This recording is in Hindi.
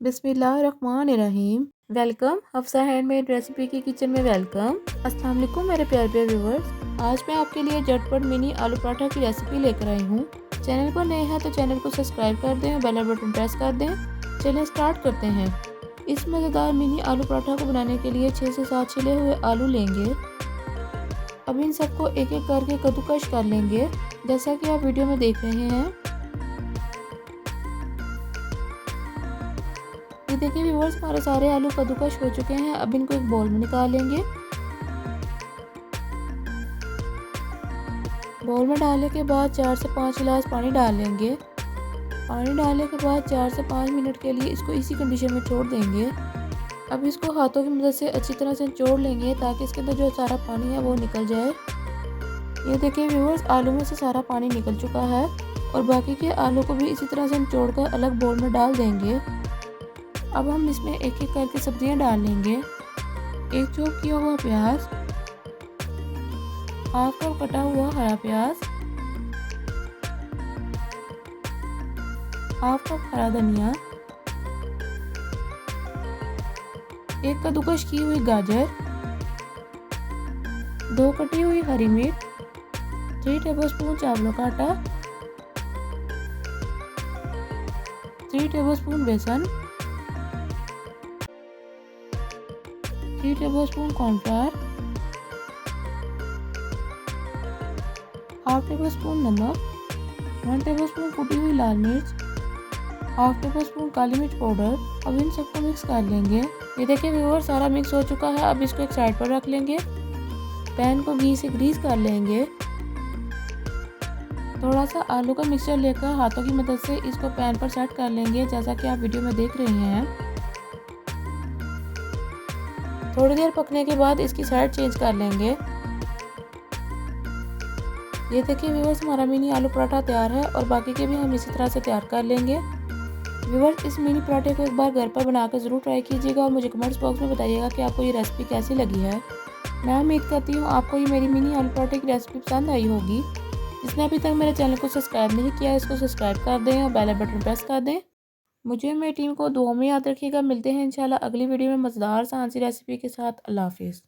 बिस्मिल्लाहिर्रहमानिर्रहीम। वेलकम हफ्सा हैंडमेड रेसिपी की किचन में वेलकम। अस्सलाम वालेकुम मेरे प्यारे प्यारे व्यूवर्स। आज मैं आपके लिए झटपट मिनी आलू पराठा की रेसिपी लेकर आई हूँ। चैनल पर नए हैं तो चैनल को सब्सक्राइब कर दें और बेल बटन प्रेस कर दें। चलिए स्टार्ट करते हैं। इस मज़ेदार मिनी आलू पराठा को बनाने के लिए 6 से 7 छिले हुए आलू लेंगे। अब इन सबको एक एक करके कद्दूकश कर लेंगे, जैसा कि आप वीडियो में देख रहे हैं। ये देखिए व्यूअर्स, हमारे सारे आलू कद्दूकश हो चुके हैं। अब इनको एक बाउल में निकाल लेंगे। बाउल में डालने के बाद 4 से 5 गिलास पानी डाल लेंगे। पानी डालने के बाद 4 से 5 मिनट के लिए इसको इसी कंडीशन में छोड़ देंगे। अब इसको हाथों की मदद से अच्छी तरह से निचोड़ लेंगे ताकि इसके अंदर जो सारा पानी है वो निकल जाए। ये देखिए व्यूअर्स, आलू में से सारा पानी निकल चुका है और बाकी के आलू को भी इसी तरह से निचोड़ कर अलग बाउल में डाल देंगे। अब हम इसमें एक एक करके सब्जियां डाल लेंगे। एक चॉप किया हुआ प्याज, हाफ कप कटा हुआ हरा प्याज, हाफ कप हरा धनिया, एक कद्दूकश की हुई गाजर, 2 कटी हुई हरी मिर्च, 3 टेबलस्पून चावलों का आटा, 3 टेबलस्पून बेसन, 3 टेबलस्पून कॉर्नफ्लावर, हाफ टेबलस्पून नमक, 1 टेबलस्पून कुटी हुई लाल मिर्च, हाफ टेबलस्पून काली मिर्च पाउडर। अब इन सबको मिक्स कर लेंगे। ये देखिए व्यूअर, सारा मिक्स हो चुका है। अब इसको एक साइड पर रख लेंगे। पैन को घी से ग्रीस कर लेंगे। थोड़ा सा आलू का मिक्सचर लेकर हाथों की मदद से इसको पैन पर सेट कर लेंगे, जैसा कि आप वीडियो में देख रहे हैं। थोड़ी देर पकने के बाद इसकी साइड चेंज कर लेंगे। ये देखिए व्यूअर्स, हमारा मिनी आलू पराठा तैयार है और बाकी के भी हम इसी तरह से तैयार कर लेंगे। व्यूअर्स, इस मिनी पराठे को एक बार घर पर बनाकर ज़रूर ट्राई कीजिएगा और मुझे कमेंट्स बॉक्स में बताइएगा कि आपको ये रेसिपी कैसी लगी है। मैं उम्मीद करती हूँ आपको ये मेरी मिनी आलू पराठे की रेसिपी पसंद आई होगी। जिसने अभी तक मेरे चैनल को सब्सक्राइब नहीं किया है, इसको सब्सक्राइब कर दें और बेल बटन प्रेस कर दें। मुझे मेरी टीम को दुआ में याद रखिएगा। मिलते हैं इंशाल्लाह अगली वीडियो में मज़ेदार सी रेसिपी के साथ। अल्लाह हाफिज़।